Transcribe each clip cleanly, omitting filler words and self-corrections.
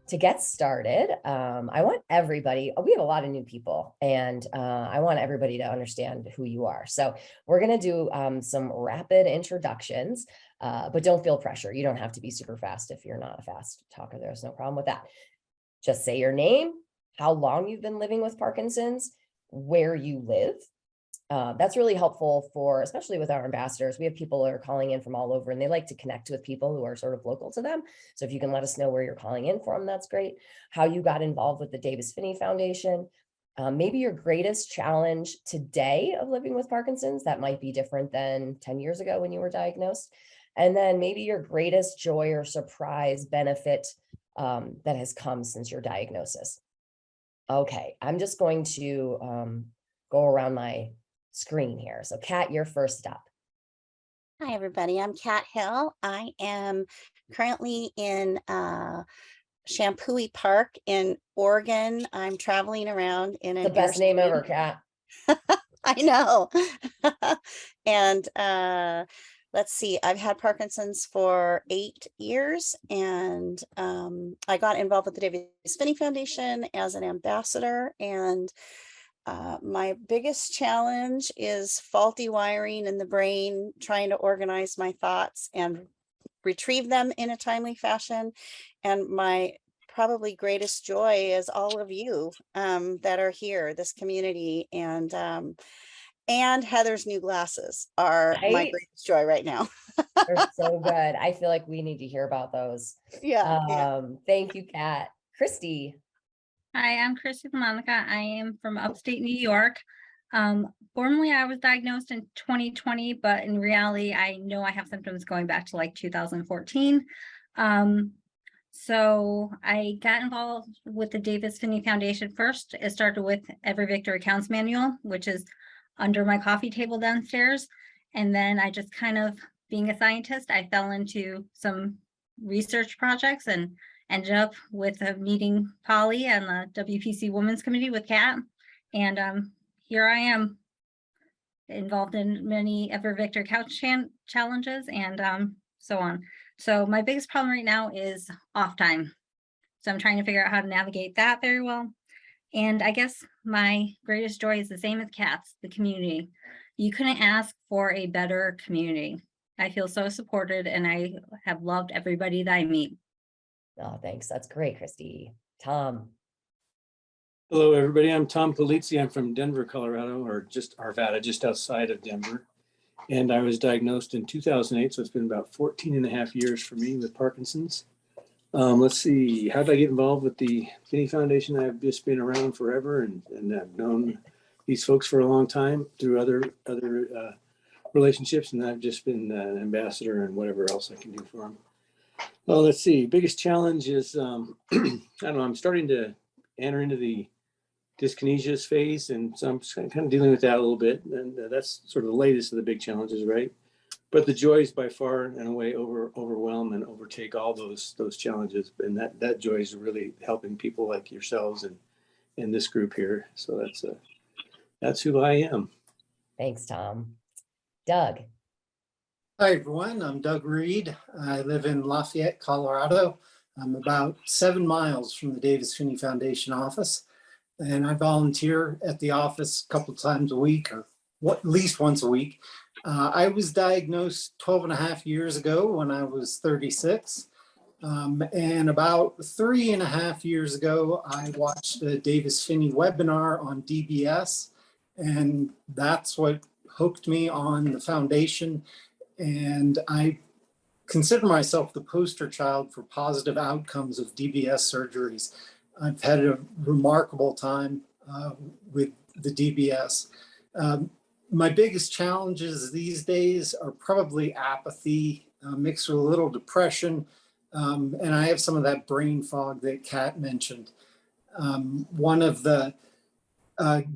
to get started, I want everybody, we have a lot of new people, and I want everybody to understand who you are. So we're going to do some rapid introductions, but don't feel pressure. You don't have to be super fast if you're not a fast talker. There's no problem with that. Just say your name, how long you've been living with Parkinson's, where you live. That's really helpful for, especially with our ambassadors. We have people that are calling in from all over, and they like to connect with people who are sort of local to them. So if you can let us know where you're calling in from, that's great. How you got involved with the Phinney Foundation. Maybe your greatest challenge today of living with Parkinson's, that might be different than 10 years ago when you were diagnosed. And then maybe your greatest joy or surprise benefit that has come since your diagnosis. Okay, I'm just going to go around my screen here. So Kat, you're first up. Hi, everybody. I'm Kat Hill. I am currently in Shampooey Park in Oregon. I'm traveling around in The best name ever, Kat. I know. And let's see, I've had Parkinson's for 8 years, and I got involved with the Phinney Foundation as an ambassador, and my biggest challenge is faulty wiring in the brain, trying to organize my thoughts and retrieve them in a timely fashion. And my probably greatest joy is all of you that are here, this community, and Heather's new glasses are my greatest joy right now. They're so good. I feel like we need to hear about those. Yeah. Thank you, Kat. Christy. Hi, I'm Christy Monica. I am from upstate New York. Formerly, I was diagnosed in 2020, but in reality, I know I have symptoms going back to like 2014. So I got involved with the Phinney Foundation first. It started with Every Victory Counts manual, which is under my coffee table downstairs. And then I just kind of, being a scientist, I fell into some research projects and ended up with a meeting Polly and the WPC Women's Committee with Kat. And here I am, involved in many Ever Victor Couch challenges and so on. So my biggest problem right now is off time. So I'm trying to figure out how to navigate that very well. And I guess my greatest joy is the same as Kat's, the community. You couldn't ask for a better community. I feel so supported, and I have loved everybody that I meet. Oh, thanks. That's great, Christy. Tom. Hello, everybody. I'm Tom Polizzi. I'm from Denver, Colorado, or just Arvada, just outside of Denver. And I was diagnosed in 2008, so it's been about 14 and a half years for me with Parkinson's. Let's see, how did I get involved with the Phinney Foundation? I've just been around forever, and I've known these folks for a long time through other relationships, and I've just been an ambassador and whatever else I can do for them. Well, let's see. Biggest challenge is, I don't know, I'm starting to enter into the Dyskinesia phase, and so I'm kind of dealing with that a little bit, and that's sort of the latest of the big challenges, right? But the joys by far and away overwhelm and overtake all those challenges, and that joy is really helping people like yourselves and this group here. So that's who I am. Thanks, Tom. Doug. Hi, everyone. I'm Doug Reed. I live in Lafayette, Colorado. I'm about 7 miles from the Phinney Foundation office, and I volunteer at the office a couple of times a week, or at least once a week. I was diagnosed 12 and a half years ago when I was 36. And about 3.5 years ago, I watched the Phinney webinar on DBS, and that's what hooked me on the foundation. And I consider myself the poster child for positive outcomes of DBS surgeries. I've had a remarkable time with the DBS. My biggest challenges these days are probably apathy mixed with a little depression. And I have some of that brain fog that Kat mentioned. One of the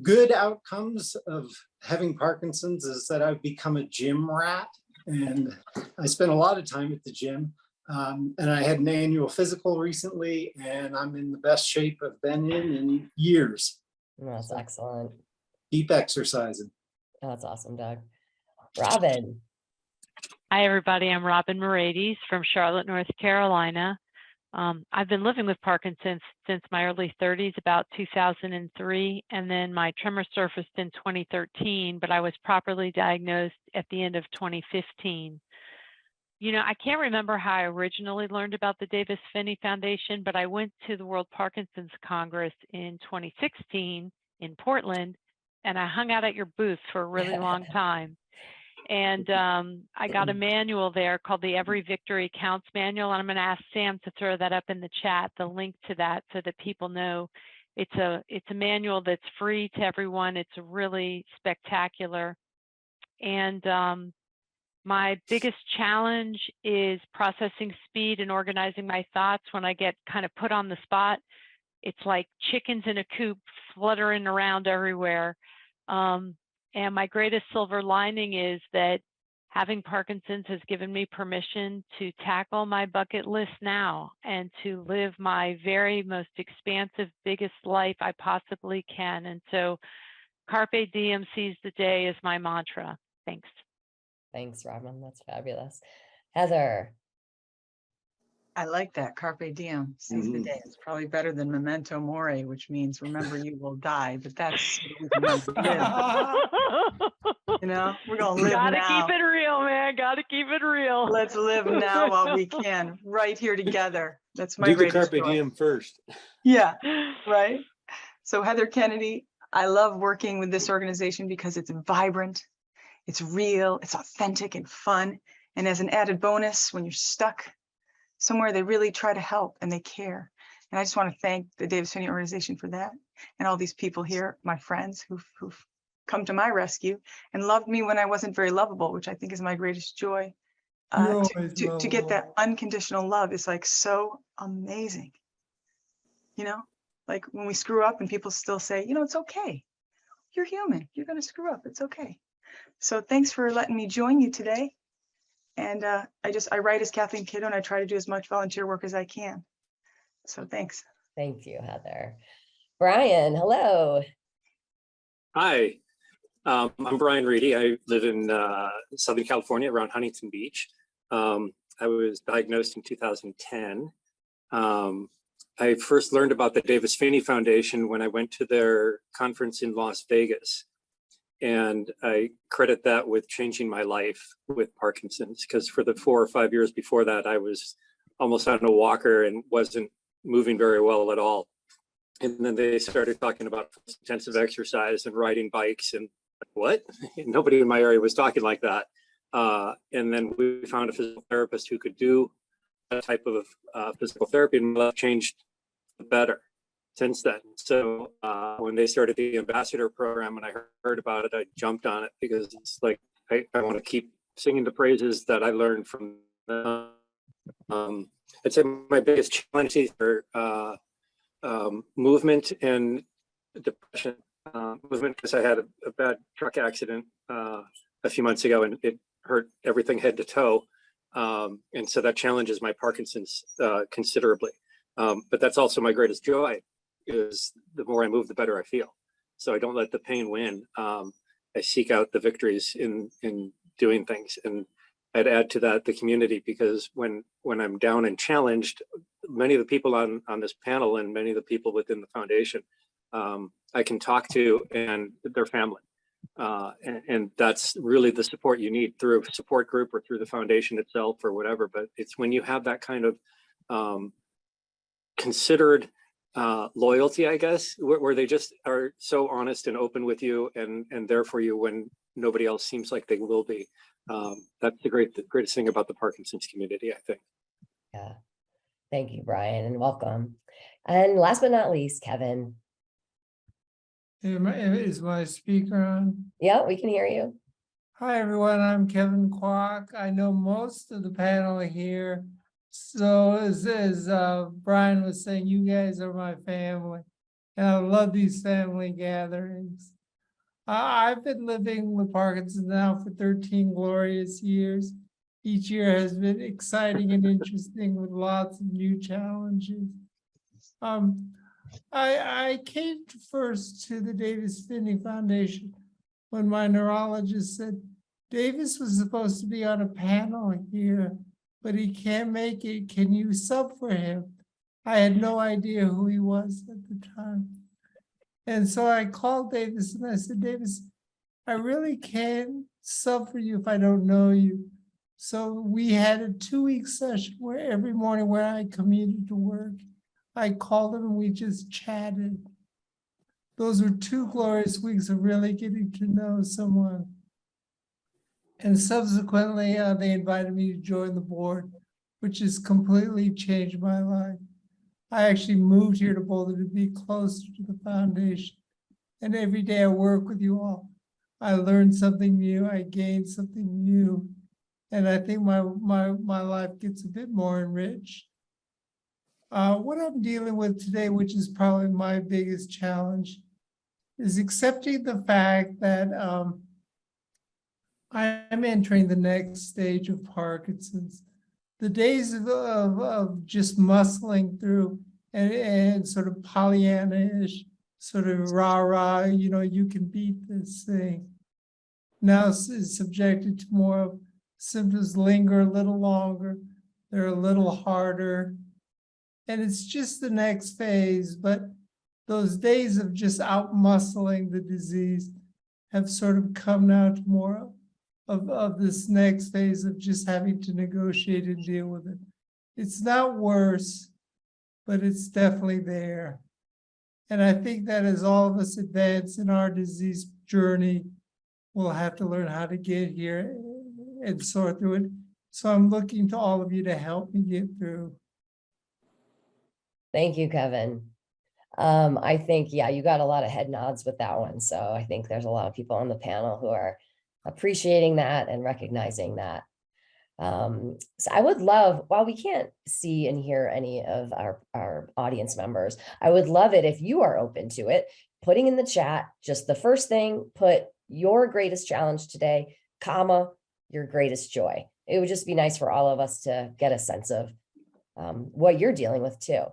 good outcomes of having Parkinson's is that I've become a gym rat, and I spend a lot of time at the gym. And I had an annual physical recently, and I'm in the best shape I've been in years. That's excellent. Keep exercising. Oh, that's awesome, Doug. Robin. Hi, everybody. I'm Robin Morades from Charlotte, North Carolina. I've been living with Parkinson's since my early 30s, about 2003, and then my tremor surfaced in 2013, but I was properly diagnosed at the end of 2015. You know, I can't remember how I originally learned about the Davis Phinney Foundation, but I went to the World Parkinson's Congress in 2016 in Portland, and I hung out at your booth for a really long time. And I got a manual there called the Every Victory Counts Manual. And I'm going to ask Sam to throw that up in the chat, the link to that, so that people know it's a manual that's free to everyone. It's really spectacular. And my biggest challenge is processing speed and organizing my thoughts when I get kind of put on the spot. It's like chickens in a coop fluttering around everywhere. And my greatest silver lining is that having Parkinson's has given me permission to tackle my bucket list now and to live my very most expansive, biggest life I possibly can. And so Carpe Diem, seize the day is my mantra. Thanks. Thanks, Robin. That's fabulous. Heather. I like that. Carpe diem, seize the day. It's probably better than memento mori, which means remember you will die, but that's we can remember to live. You know, we're gonna live Gotta now. keep it real, man. Gotta keep it real. Let's live now while we can, right here together. That's my Do the greatest carpe joy. diem first. Yeah, right. So Heather Kennedy, I love working with this organization because it's vibrant, it's real, it's authentic and fun. And as an added bonus, when you're stuck somewhere, they really try to help and they care. And I just want to thank the Davis Phinney organization for that. And all these people here, my friends who've come to my rescue and loved me when I wasn't very lovable, which I think is my greatest joy. To get that unconditional love is like so amazing. You know, like when we screw up and people still say, you know, it's okay. You're human. You're going to screw up. It's okay. So thanks for letting me join you today. And I write as Kathleen Kiddo and I try to do as much volunteer work as I can. So thanks. Thank you, Heather. Brian, hello. Hi, I'm Brian Reedy. I live in Southern California around Huntington Beach. I was diagnosed in 2010. I first learned about the Davis Phinney Foundation when I went to their conference in Las Vegas. And I credit that with changing my life with Parkinson's, because for the 4 or 5 years before that, I was almost on a walker and wasn't moving very well at all. And then they started talking about intensive exercise and riding bikes and what? Nobody in my area was talking like that. And then we found a physical therapist who could do that type of physical therapy, and my life changed better since then. So when they started the ambassador program and I heard about it, I jumped on it because it's like, I want to keep singing the praises that I learned from them. I'd say my biggest challenges are movement and depression. Movement because I had a bad truck accident a few months ago and it hurt everything head to toe. And so that challenges my Parkinson's considerably. But that's also my greatest joy, is the more I move, the better I feel. So I don't let the pain win. I seek out the victories in doing things. And I'd add to that the community, because when I'm down and challenged, many of the people on this panel and many of the people within the foundation, I can talk to, and their family. And that's really the support you need through a support group or through the foundation itself or whatever. But it's when you have that kind of considered loyalty, I guess, where they just are so honest and open with you and there for you when nobody else seems like they will be. That's the greatest thing about the Parkinson's community, I think. Yeah. Thank you, Brian, and welcome. And last but not least, Kevin. Is my speaker on? Yeah, we can hear you. Hi, everyone. I'm Kevin Kwok. I know most of the panel here. So as Brian was saying, you guys are my family. And I love these family gatherings. I've been living with Parkinson's now for 13 glorious years. Each year has been exciting and interesting with lots of new challenges. I came first to the Davis Phinney Foundation when my neurologist said, Davis was supposed to be on a panel here, but he can't make it. Can you sub for him? I had no idea who he was at the time. And so I called Davis and I said, Davis, I really can't sub for you if I don't know you. So we had a 2-week session where every morning when I commuted to work, I called him and we just chatted. Those were 2 glorious weeks of really getting to know someone. And subsequently, they invited me to join the board, which has completely changed my life. I actually moved here to Boulder to be closer to the foundation. And every day I work with you all, I learn something new, I gain something new. And I think my life gets a bit more enriched. What I'm dealing with today, which is probably my biggest challenge, is accepting the fact that I'm entering the next stage of Parkinson's. The days of just muscling through and sort of Pollyanna-ish, sort of rah-rah, you can beat this thing. Now is subjected to more of symptoms linger a little longer, they're a little harder, and it's just the next phase. But those days of just out-muscling the disease have sort of come now to more of this next phase of just having to negotiate and deal with it. It's not worse, but it's definitely there. And I think that as all of us advance in our disease journey, we'll have to learn how to get here and sort through it. So I'm looking to all of you to help me get through. Thank you, Kevin. I think, yeah, you got a lot of head nods with that one. So I think there's a lot of people on the panel who are appreciating that and recognizing that. So I would love, while we can't see and hear any of our audience members, I would love it if you are open to it, putting in the chat, just the first thing, put your greatest challenge today, comma, your greatest joy. It would just be nice for all of us to get a sense of what you're dealing with too.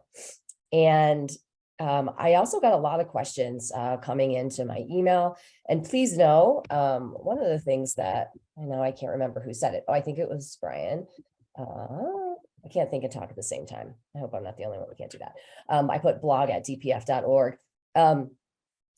And I also got a lot of questions coming into my email. And please know, one of the things that I know, I can't remember who said it. Oh, I think it was Brian. I can't think and talk at the same time. I hope I'm not the only one who can't do that. I put blog@dpf.org.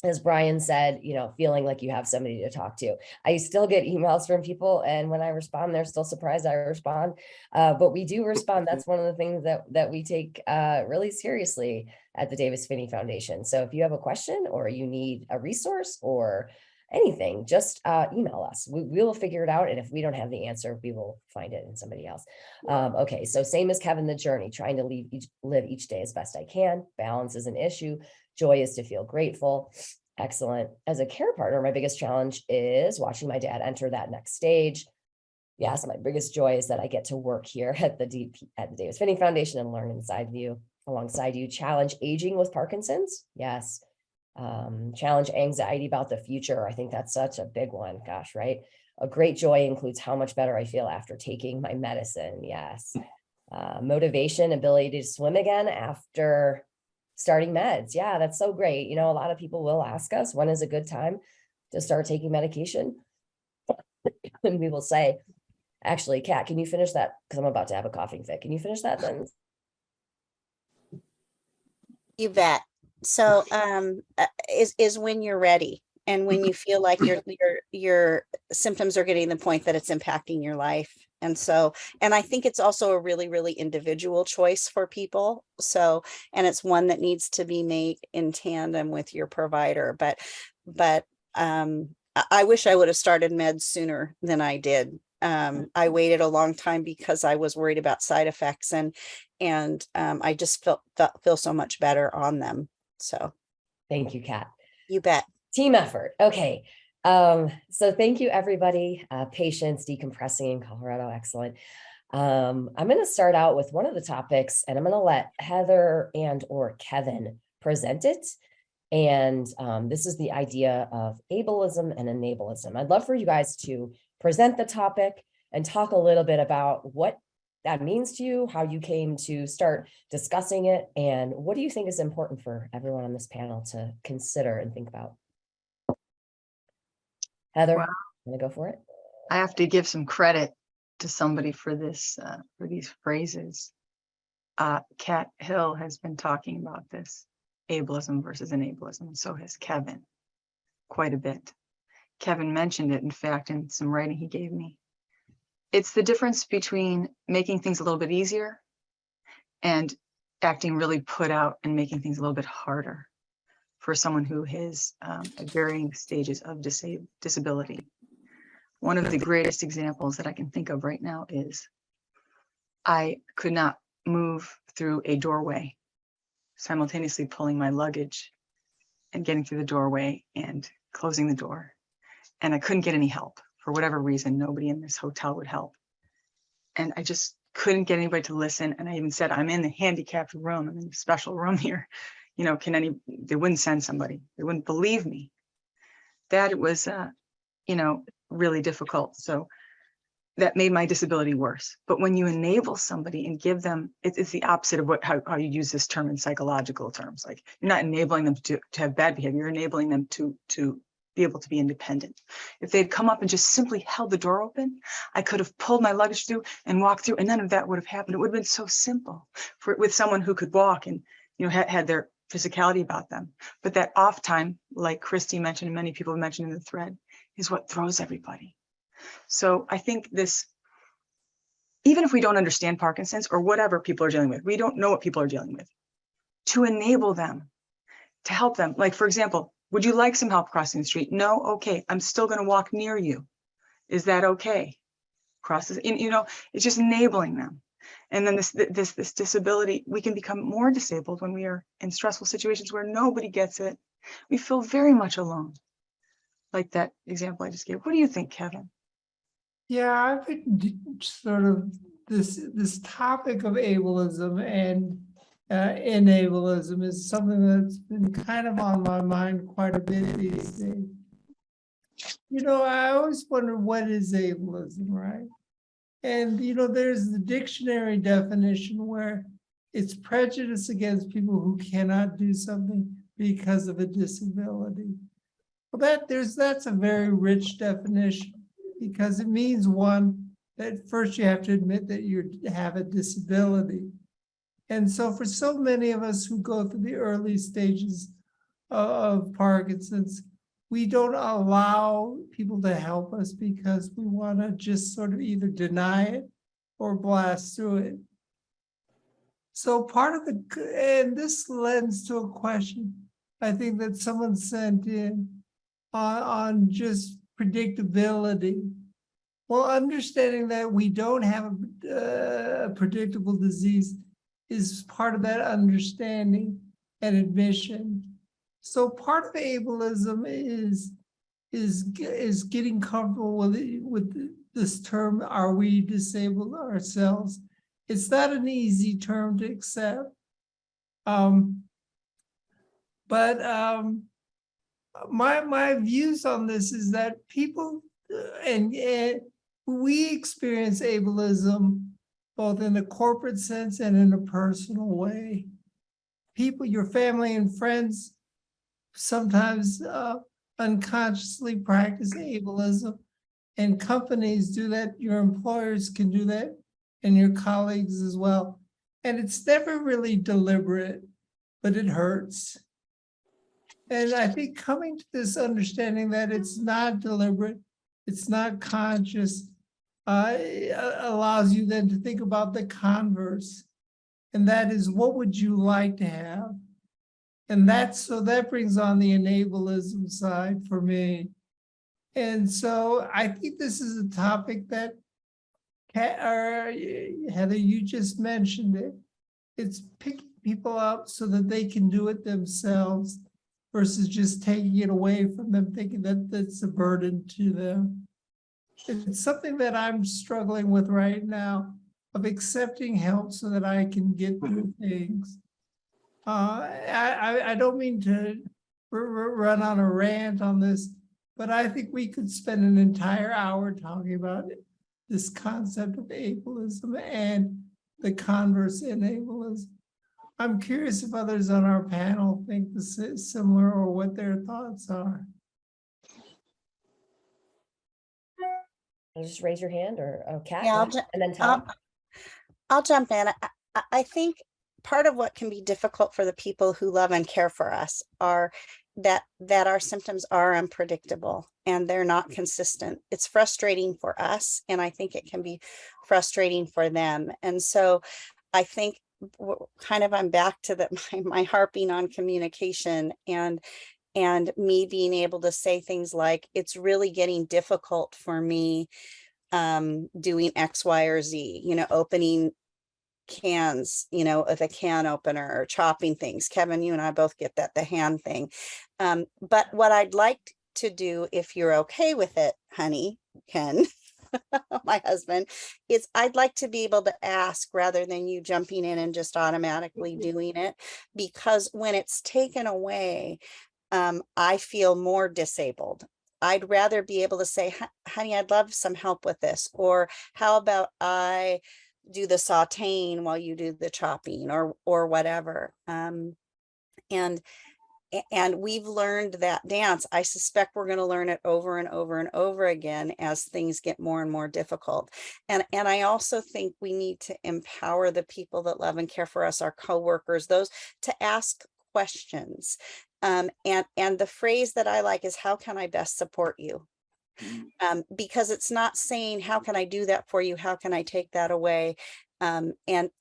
As Brian said, feeling like you have somebody to talk to. I still get emails from people, and when I respond, they're still surprised I respond. But we do respond. That's one of the things that we take really seriously at the Davis Phinney Foundation. So if you have a question or you need a resource or anything, just email us. We will figure it out. And if we don't have the answer, we will find it in somebody else. Okay, so same as Kevin, the journey, trying to live each day as best I can. Balance is an issue. Joy is to feel grateful. Excellent. As a care partner, my biggest challenge is watching my dad enter that next stage. Yes, my biggest joy is that I get to work here at the Davis Phinney Foundation and learn alongside you. Challenge aging with Parkinson's. Yes. Challenge anxiety about the future. I think that's such a big one. Gosh, right? A great joy includes how much better I feel after taking my medicine. Yes. Motivation, ability to swim again after starting meds. Yeah, that's so great. A lot of people will ask us, when is a good time to start taking medication? And we will say, actually, Kat, can you finish that? Because I'm about to have a coughing fit. Can you finish that then? You bet. So is when you're ready and when you feel like your symptoms are getting to the point that it's impacting your life. And I think it's also a really, really individual choice for people. So, and it's one that needs to be made in tandem with your provider. But I wish I would have started meds sooner than I did. I waited a long time because I was worried about side effects, and I just feel so much better on them. So thank you, Kat. You bet. Team effort. Okay. So thank you, everybody. Patience, decompressing in Colorado. Excellent. I'm going to start out with one of the topics, and I'm going to let Heather or Kevin present it. And this is the idea of ableism and enableism. I'd love for you guys to present the topic and talk a little bit about what that means to you, how you came to start discussing it, and what do you think is important for everyone on this panel to consider and think about? Heather, Wow. Want to go for it? I have to give some credit to somebody for this, for these phrases. Kat Hill has been talking about this, ableism versus enableism, and so has Kevin quite a bit. Kevin mentioned it, in fact, in some writing he gave me. It's the difference between making things a little bit easier and acting really put out and making things a little bit harder for someone who is at varying stages of disability. One of the greatest examples that I can think of right now is I could not move through a doorway, simultaneously pulling my luggage and getting through the doorway and closing the door. And I couldn't get any help. For whatever reason, nobody in this hotel would help. And I just couldn't get anybody to listen. And I even said, I'm in the handicapped room. I'm in a special room here. You know, they wouldn't send somebody. They wouldn't believe me. That it was, you know, really difficult. So that made my disability worse. But when you enable somebody and give them, it's the opposite of how you use this term in psychological terms. Like, you're not enabling them to have bad behavior, you're enabling them to be able to be independent. If they'd come up and just simply held the door open, I could have pulled my luggage through and walked through, and none of that would have happened. It would have been so simple with someone who could walk and, you know, had their physicality about them. But that off time, like Christy mentioned, and many people mentioned in the thread, is what throws everybody. So I think this, even if we don't understand Parkinson's or whatever people are dealing with, we don't know what people are dealing with, to enable them, to help them. Like, for example, would you like some help crossing the street? No? Okay, I'm still going to walk near you. Is that okay? Crosses, you know, it's just enabling them. And then this disability, we can become more disabled when we are in stressful situations where nobody gets it. We feel very much alone. Like that example I just gave. What do you think, Kevin? Yeah, I've been sort of this topic of ableism and enableism is something that's been kind of on my mind quite a bit these days. You know, I always wonder, what is ableism, right? And, you know, there's the dictionary definition where it's prejudice against people who cannot do something because of a disability. Well, that's a very rich definition, because it means, one, that first you have to admit that you have a disability. And so for so many of us who go through the early stages of Parkinson's, we don't allow people to help us because we want to just sort of either deny it or blast through it. So part of and this lends to a question, I think, that someone sent in on just predictability. Well, understanding that we don't have a predictable disease is part of that understanding and admission. So part of ableism is getting comfortable with this term, are we disabled ourselves? It's not an easy term to accept. My views on this is that people, and we experience ableism both in a corporate sense and in a personal way. People, your family and friends, sometimes unconsciously practice ableism, and companies do that. Your employers can do that, and your colleagues as well. And it's never really deliberate, but it hurts. And I think coming to this understanding that it's not deliberate, it's not conscious, allows you then to think about the converse. And that is, what would you like to have? And that brings on the enableism side for me. And so I think this is a topic that, Heather, you just mentioned it. It's picking people up so that they can do it themselves versus just taking it away from them, thinking that that's a burden to them. It's something that I'm struggling with right now, of accepting help so that I can get through things. I don't mean to run on a rant on this, but I think we could spend an entire hour talking about this concept of ableism and the converse in ableism. I'm curious if others on our panel think this is similar or what their thoughts are. Just raise your hand, or Kat, Yeah, and then Tom. I'll jump in. I think part of what can be difficult for the people who love and care for us are that our symptoms are unpredictable and they're not consistent. It's frustrating for us, and I think it can be frustrating for them. And so I think kind of I'm back to that my harping on communication and me being able to say things like, it's really getting difficult for me doing X, Y, or Z, you know, opening cans, you know, with a can opener, or chopping things. Kevin, you and I both get that, the hand thing. But what I'd like to do, if you're okay with it, honey, Ken, my husband, is I'd like to be able to ask rather than you jumping in and just automatically doing it, because when it's taken away, I feel more disabled. I'd rather be able to say, honey, I'd love some help with this, or how about I do the sauteing while you do the chopping, or whatever. And we've learned that dance. I suspect we're going to learn it over and over and over again as things get more and more difficult. And I also think we need to empower the people that love and care for us, our coworkers, those to ask questions. And the phrase that I like is, how can I best support you? Because it's not saying, how can I do that for you? How can I take that away? And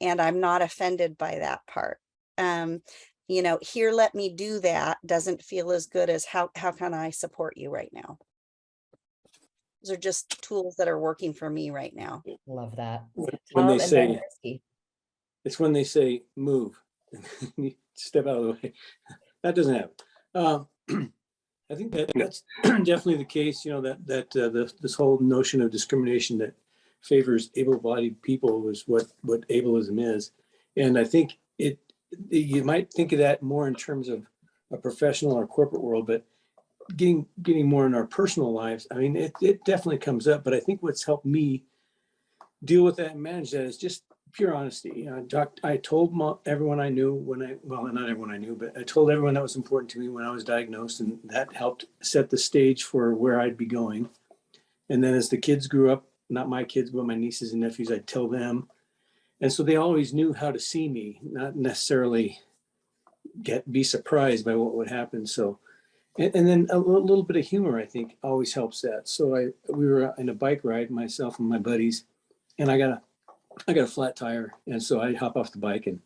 I'm not offended by that part. You know, here, let me do that doesn't feel as good as how can I support you right now? Those are just tools that are working for me right now. Love that. When they say, it's when they say move, step out of the way. That doesn't happen. I think that's definitely the case. You know, that this whole notion of discrimination that favors able-bodied people is what ableism is, and I think you might think of that more in terms of a professional or corporate world, but getting more in our personal lives, I mean, it definitely comes up. But I think what's helped me deal with that and manage that is just pure honesty. You know, I told everyone I knew well, not everyone I knew, but I told everyone that was important to me when I was diagnosed, and that helped set the stage for where I'd be going. And then as the kids grew up, not my kids, but my nieces and nephews, I'd tell them. And so they always knew how to see me, not necessarily be surprised by what would happen. So, and then a little bit of humor, I think, always helps that. So we were in a bike ride, myself and my buddies, and I got a flat tire. And so I hop off the bike and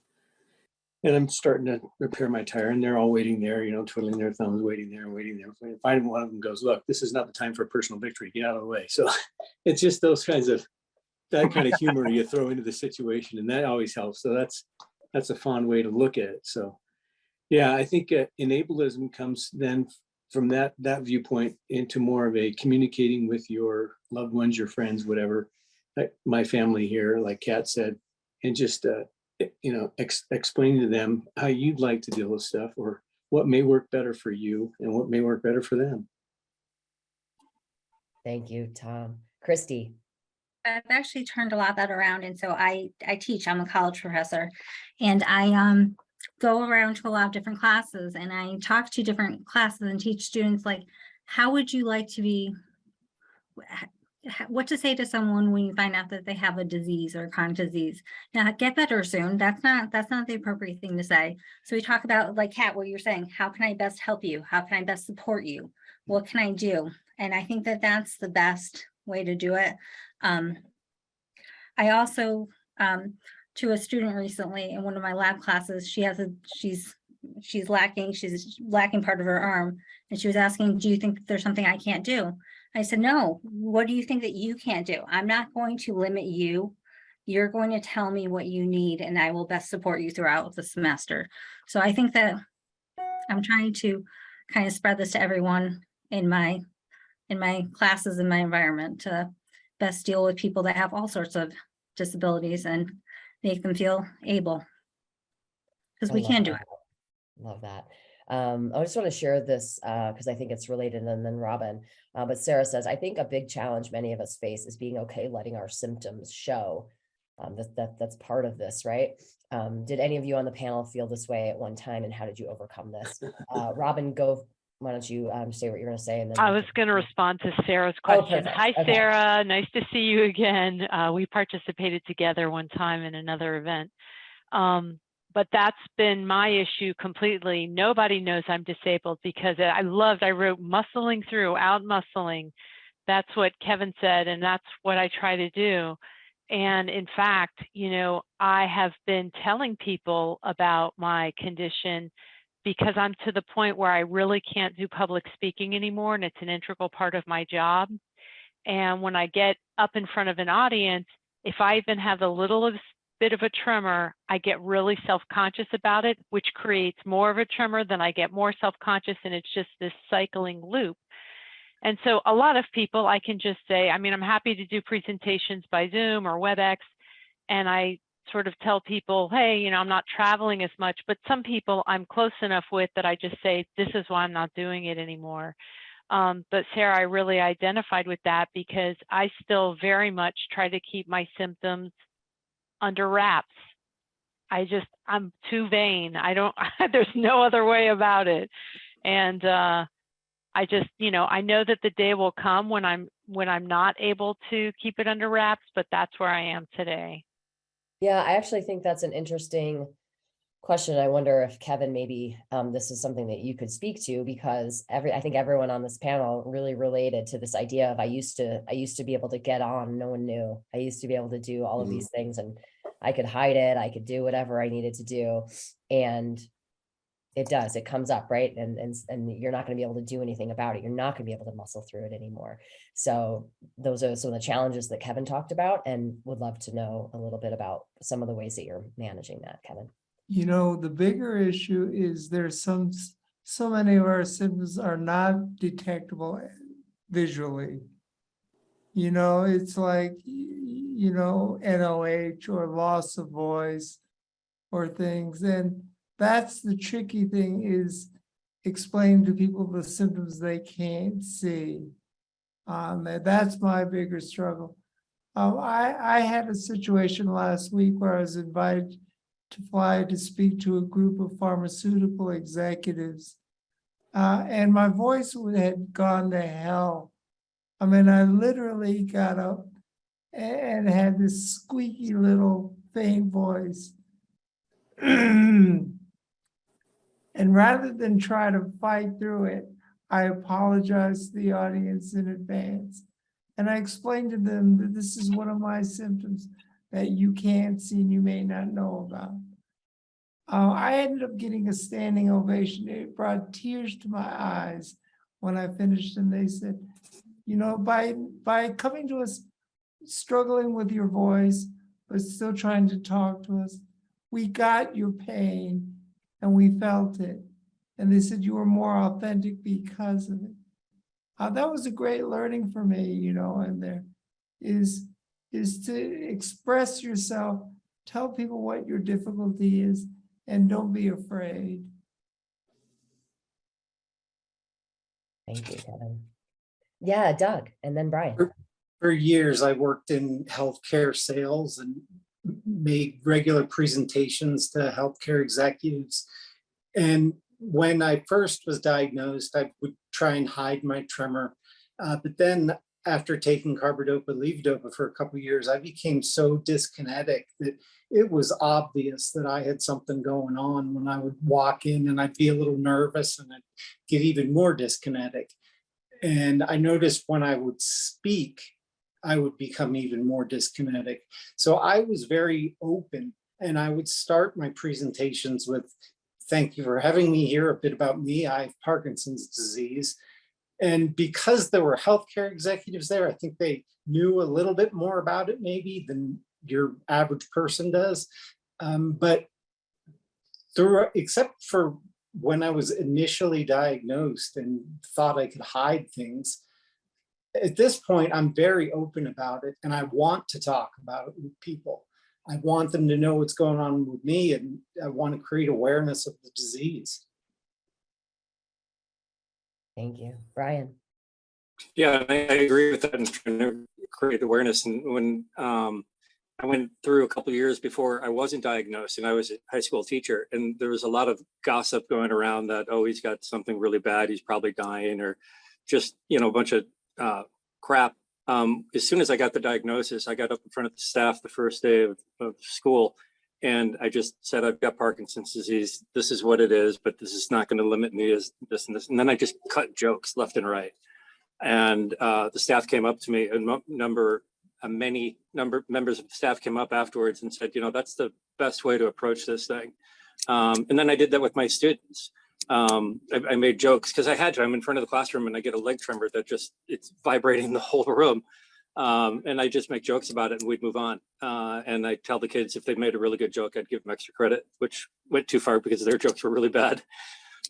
I'm starting to repair my tire, and they're all waiting there, you know, twiddling their thumbs, waiting there. And finally one of them goes, look, this is not the time for personal victory. Get out of the way. So it's just that kind of humor you throw into the situation, and that always helps. So that's a fun way to look at it. So yeah, I think enableism comes then from that viewpoint into more of a communicating with your loved ones, your friends, whatever, like my family here, like Kat said, and just you know, explaining to them how you'd like to deal with stuff, or what may work better for you and what may work better for them. Thank you, Tom. Christy. I've actually turned a lot of that around. And so I teach, I'm a college professor, and I go around to a lot of different classes, and I talk to different classes and teach students, like, how would you like to be, what to say to someone when you find out that they have a disease or a chronic disease. Now, get better soon. That's not the appropriate thing to say. So we talk about, like, Kat, what you're saying, how can I best help you? How can I best support you? What can I do? And I think that that's the best way to do it. I also, to a student recently in one of my lab classes, she's lacking part of her arm, and she was asking, do you think that there's something I can't do? I said, no, what do you think that you can't do? I'm not going to limit you. You're going to tell me what you need, and I will best support you throughout the semester. So I think that I'm trying to kind of spread this to everyone in my classes, in my environment, to best deal with people that have all sorts of disabilities and make them feel able, because we can do it. Love that. I just want to share this because I think it's related, and then Robin. But Sarah says, I think a big challenge many of us face is being okay letting our symptoms show. That's part of this, right? Did any of you on the panel feel this way at one time, and how did you overcome this? Robin, go. Why don't you say what you're going to say? And then I was going to respond to Sarah's question. Hi, okay. Sarah. Nice to see you again. We participated together one time in another event. but that's been my issue completely. Nobody knows I'm disabled because I wrote muscling through, out muscling. That's what Kevin said, and that's what I try to do. And in fact, you know, I have been telling people about my condition because I'm to the point where I really can't do public speaking anymore, and it's an integral part of my job. And when I get up in front of an audience, if I even have a little bit of a tremor, I get really self-conscious about it, which creates more of a tremor, then I get more self-conscious, and it's just this cycling loop. And so a lot of people, I can just say, I mean, I'm happy to do presentations by Zoom or WebEx, and I sort of tell people, hey, you know, I'm not traveling as much, but some people I'm close enough with that I just say, this is why I'm not doing it anymore. But Sarah, I really identified with that because I still very much try to keep my symptoms under wraps. I'm too vain. There's no other way about it. And I just, you know, I know that the day will come when I'm not able to keep it under wraps, but that's where I am today. Yeah, I actually think that's an interesting question. I wonder if Kevin, maybe this is something that you could speak to, because I think everyone on this panel really related to this idea of I used to be able to get on, no one knew. I used to be able to do all of these things, and I could hide it. I could do whatever I needed to do, and it comes up, right? And you're not going to be able to do anything about it. You're not going to be able to muscle through it anymore. So those are some of the challenges that Kevin talked about, and would love to know a little bit about some of the ways that you're managing that, Kevin. You know, the bigger issue is there's so many of our symptoms are not detectable visually. You know, it's like, you know, NOH or loss of voice or things. And that's the tricky thing, is explaining to people the symptoms they can't see. That's my bigger struggle. I had a situation last week where I was invited to fly to speak to a group of pharmaceutical executives. And my voice had gone to hell. I mean, I literally got up and had this squeaky little faint voice. And rather than try to fight through it, I apologized to the audience in advance. And I explained to them that this is one of my symptoms that you can't see and you may not know about. I ended up getting a standing ovation. It brought tears to my eyes when I finished, and they said, you know, by coming to us struggling with your voice, but still trying to talk to us, we got your pain and we felt it. And they said you were more authentic because of it. That was a great learning for me, you know, and there is to express yourself, tell people what your difficulty is, and don't be afraid. Thank you, Kevin. Yeah, Doug, and then Brian. For years, I worked in healthcare sales and made regular presentations to healthcare executives. And when I first was diagnosed, I would try and hide my tremor. But then after taking carbidopa, levodopa for a couple of years, I became so dyskinetic that it was obvious that I had something going on when I would walk in, and I'd be a little nervous and I'd get even more dyskinetic. And I noticed when I would speak, I would become even more dyskinetic. So I was very open, and I would start my presentations with, thank you for having me here, a bit about me. I have Parkinson's disease. And because there were healthcare executives there, I think they knew a little bit more about it maybe than your average person does. But except for when I was initially diagnosed and thought I could hide things, at this point, I'm very open about it, and I want to talk about it with people. I want them to know what's going on with me, and I want to create awareness of the disease. Thank you, Brian. Yeah, I agree with that, and trying to create awareness. And when I went through a couple of years before I wasn't diagnosed, and I was a high school teacher, and there was a lot of gossip going around that, oh, he's got something really bad, he's probably dying, or just, you know, a bunch of crap. As soon as I got the diagnosis, I got up in front of the staff the first day of school, And I just said, I've got Parkinson's disease. This is what it is, but this is not going to limit me as this and this. And then I just cut jokes left and right. And the staff came up to me, many members of the staff came up afterwards and said, you know, that's the best way to approach this thing. And then I did that with my students. I made jokes because I had to. I'm in front of the classroom and I get a leg tremor that it's vibrating the whole room. And I just make jokes about it and we'd move on. And I tell the kids if they made a really good joke, I'd give them extra credit, which went too far because their jokes were really bad.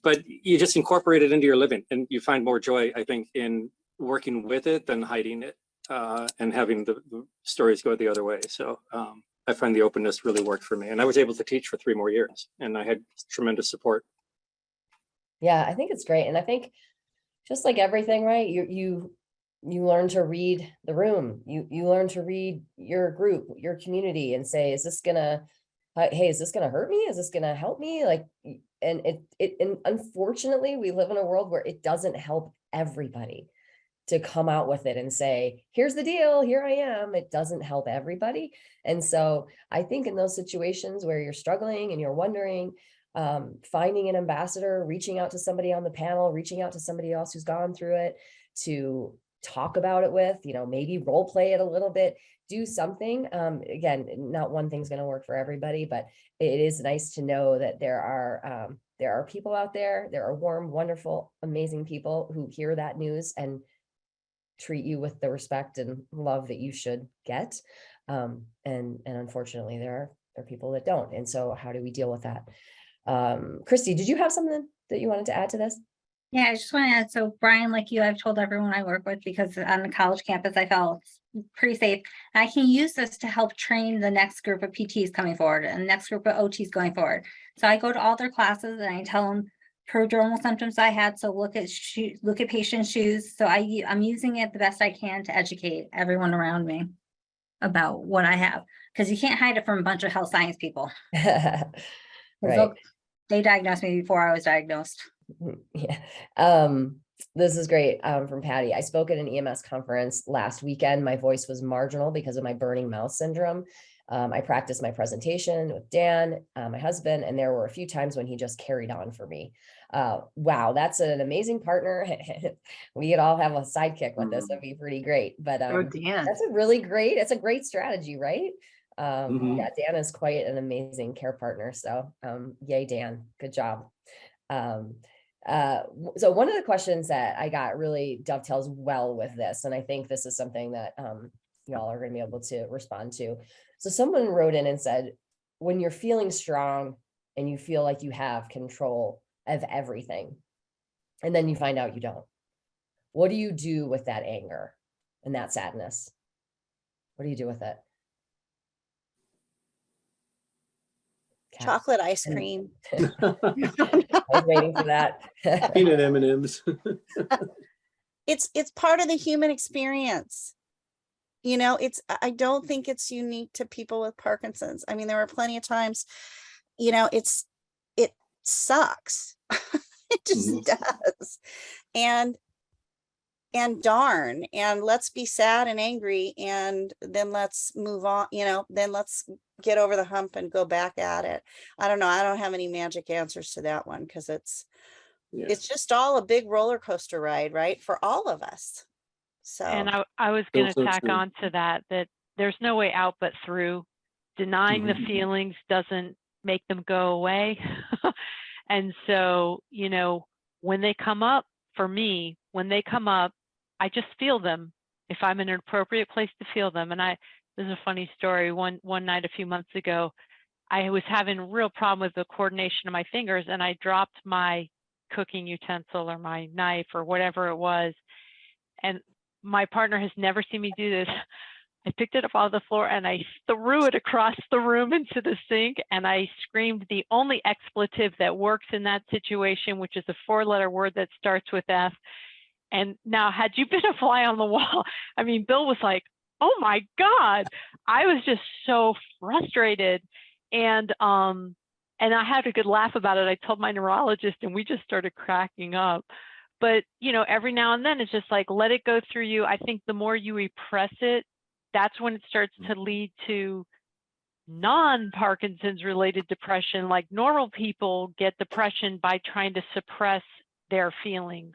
But you just incorporate it into your living and you find more joy, I think, in working with it than hiding it and having the stories go the other way. So I find the openness really worked for me. And I was able to teach for 3 more years and I had tremendous support. Yeah, I think it's great. And I think just like everything, right? You learn to read the room. You learn to read your group, your community, and say, is this gonna hurt me? Is this gonna help me? Like, and and unfortunately, we live in a world where it doesn't help everybody to come out with it and say, here's the deal, here I am. It doesn't help everybody. And so I think in those situations where you're struggling and you're wondering, finding an ambassador, reaching out to somebody on the panel, reaching out to somebody else who's gone through it to talk about it with, you know, maybe role play it a little bit, do something. Again, not one thing's going to work for everybody, but it is nice to know that there are people out there. There are warm, wonderful, amazing people who hear that news and treat you with the respect and love that you should get. And unfortunately, there are people that don't. And so how do we deal with that? Christy, did you have something that you wanted to add to this? Yeah, I just want to add, so Brian, like you, I've told everyone I work with, because on the college campus, I felt pretty safe. I can use this to help train the next group of PTs coming forward and the next group of OTs going forward. So I go to all their classes and I tell them prodromal symptoms I had. So look at patient's shoes. So I'm using it the best I can to educate everyone around me about what I have, because you can't hide it from a bunch of health science people. Right. They diagnosed me before I was diagnosed. Yeah. This is great from Patty. I spoke at an EMS conference last weekend. My voice was marginal because of my burning mouth syndrome. I practiced my presentation with Dan, my husband, and there were a few times when he just carried on for me. Wow, that's an amazing partner. We could all have a sidekick with this. That'd be pretty great. But Dan. that's it's a great strategy, right? Yeah, Dan is quite an amazing care partner. So yay, Dan, good job. So one of the questions that I got really dovetails well with this, and I think this is something that y'all are going to be able to respond to. So someone wrote in and said, when you're feeling strong and you feel like you have control of everything, and then you find out you don't, what do you do with that anger and that sadness? What do you do with it? Chocolate ice cream. I was waiting for that. Peanut M&Ms. It's part of the human experience. You know, I don't think it's unique to people with Parkinson's. I mean, there were plenty of times, you know, it sucks. It just does. And darn, and let's be sad and angry, and then let's move on, you know, then let's get over the hump and go back at it. I don't know. I don't have any magic answers to that one, because it's just all a big roller coaster ride, right? For all of us. So, and I was going to tack on to that there's no way out but through. Denying the feelings doesn't make them go away. And so, you know, when they come up, for me, when they come up, I just feel them if I'm in an appropriate place to feel them. And this is a funny story. One night a few months ago, I was having a real problem with the coordination of my fingers, and I dropped my cooking utensil or my knife or whatever it was. And my partner has never seen me do this. I picked it up off the floor and I threw it across the room into the sink, and I screamed the only expletive that works in that situation, which is a 4-letter word that starts with F. And now, had you been a fly on the wall, I mean, Bill was like, oh my God. I was just so frustrated. And I had a good laugh about it. I told my neurologist and we just started cracking up. But, you know, every now and then it's just like, let it go through you. I think the more you repress it, that's when it starts to lead to non-Parkinson's related depression, like normal people get depression by trying to suppress their feelings.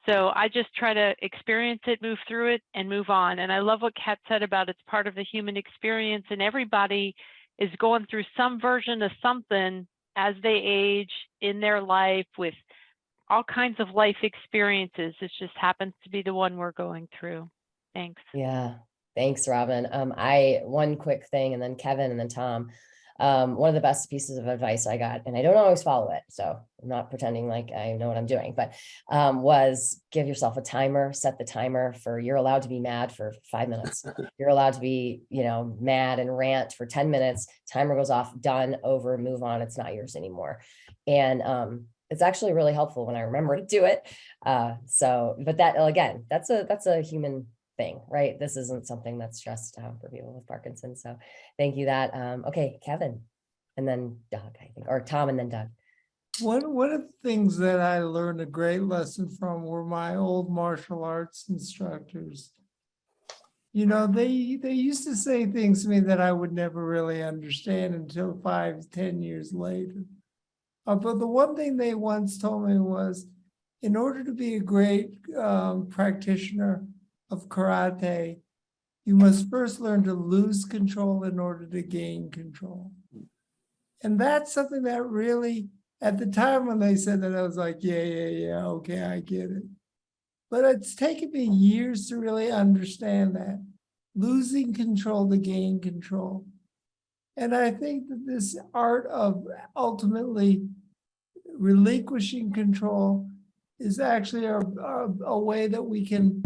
So I just try to experience it, move through it, and move on. And I love what Kat said about it's part of the human experience, and everybody is going through some version of something as they age in their life with all kinds of life experiences. It just happens to be the one we're going through. Thanks. Yeah. Thanks, Robin. One quick thing, and then Kevin, and then Tom. One of the best pieces of advice I got, and I don't always follow it, so I'm not pretending like I know what I'm doing, but was give yourself a timer, set the timer for, you're allowed to be mad for 5 minutes. You're allowed to be, mad and rant for 10 minutes. Timer goes off, done, over, move on. It's not yours anymore. And it's actually really helpful when I remember to do it. But that, again, that's a human thing, right? This isn't something that's just for people with Parkinson's. So thank you that. Okay, Kevin, and then Doug, I think, or Tom and then Doug. One of the things that I learned a great lesson from were my old martial arts instructors. They used to say things to me that I would never really understand until 5-10 years later. But the one thing they once told me was, in order to be a great practitioner of karate, you must first learn to lose control in order to gain control. And that's something that really, at the time when they said that, I was like, yeah, okay, I get it. But it's taken me years to really understand that. Losing control to gain control. And I think that this art of ultimately relinquishing control is actually a way that we can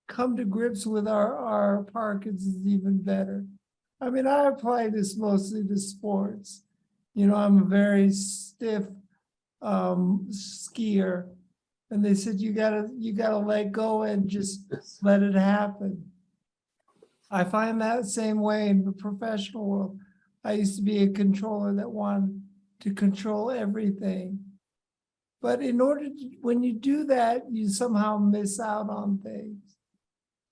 come to grips with our Parkinson's even better. I mean, I apply this mostly to sports. I'm a very stiff skier, and they said you gotta let go and just let it happen. I find that same way in the professional world. I used to be a controller that wanted to control everything. But when you do that, you somehow miss out on things.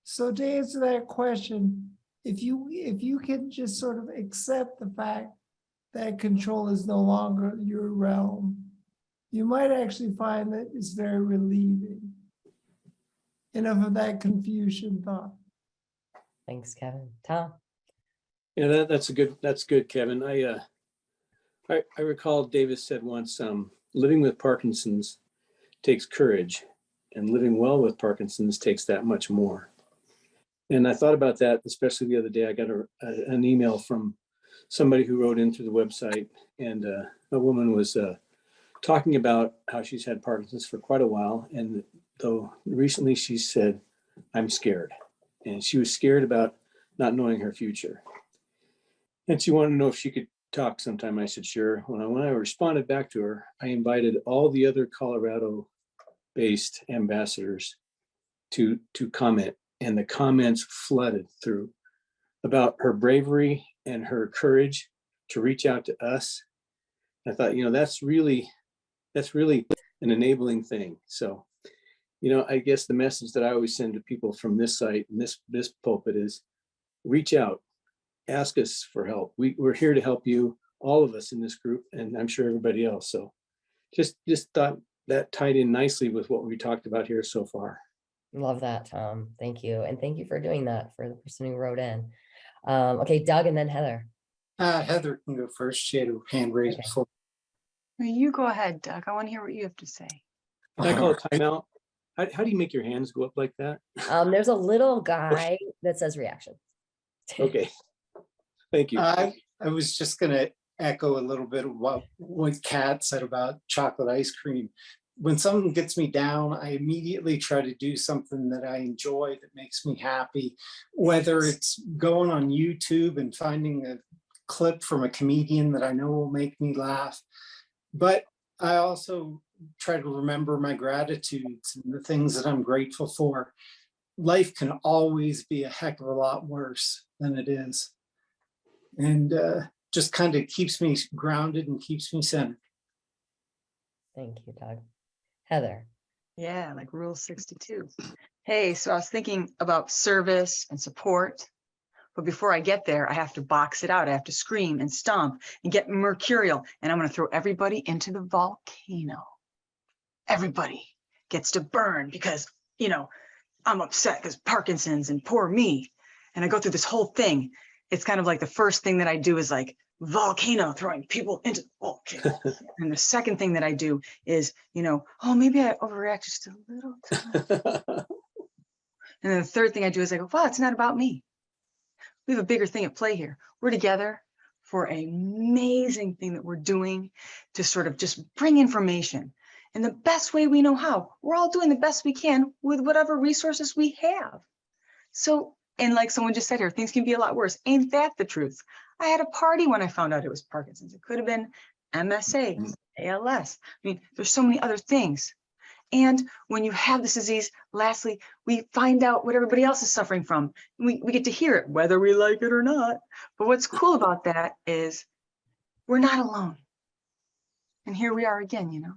So to answer that question, if you can just sort of accept the fact that control is no longer your realm, you might actually find that it's very relieving. Enough of that confusion thought. Thanks, Kevin. Tom. Yeah, that's good, Kevin. I recall Davis said once, living with Parkinson's takes courage, and living well with Parkinson's takes that much more. And I thought about that, especially the other day. I got an email from somebody who wrote in through the website, and a woman was talking about how she's had Parkinson's for quite a while. And though recently she said, I'm scared. And she was scared about not knowing her future. And she wanted to know if she could talk sometime. I said, sure. When I responded back to her, I invited all the other Colorado-based ambassadors to comment. And the comments flooded through about her bravery and her courage to reach out to us. I thought, that's really an enabling thing. So, I guess the message that I always send to people from this site and this pulpit is reach out, ask us for help. We're here to help you, all of us in this group, and I'm sure everybody else. So just thought that tied in nicely with what we talked about here so far. Love that, Tom. Thank you. And thank you for doing that for the person who wrote in. Okay, Doug and then Heather. Heather can go first. She had her hand raised before. You go ahead, Doug. I want to hear what you have to say. Can I call a timeout? How do you make your hands go up like that? There's a little guy that says reaction. Okay. Thank you. I was just going to echo a little bit of what Kat said about chocolate ice cream. When something gets me down, I immediately try to do something that I enjoy, that makes me happy, whether it's going on YouTube and finding a clip from a comedian that I know will make me laugh. But I also try to remember my gratitudes and the things that I'm grateful for. Life can always be a heck of a lot worse than it is. And just kind of keeps me grounded and keeps me centered. Thank you, Doug. Heather. Yeah, like Rule 62. Hey, so I was thinking about service and support But before I get there, I have to box it out. I have to scream and stomp and get mercurial. And I'm going to throw everybody into the volcano. Everybody gets to burn because, you know, I'm upset because Parkinson's and poor me. And I go through this whole thing. It's kind of like the first thing that I do is like volcano, throwing people into the volcano. And the second thing that I do is, you know, oh, maybe I overreact just a little time. And then the third thing I do is I go, wow, it's not about me. We have a bigger thing at play here. We're together for an amazing thing that we're doing to sort of just bring information in the best way we know how. We're all doing the best we can with whatever resources we have. So, and like someone just said here, things can be a lot worse. Ain't that the truth? I had a party when I found out it was Parkinson's. It could have been MSA, ALS. I mean, there's so many other things. And when you have this disease, lastly, we find out what everybody else is suffering from. We get to hear it, whether we like it or not. But what's cool about that is we're not alone. And here we are again, you know.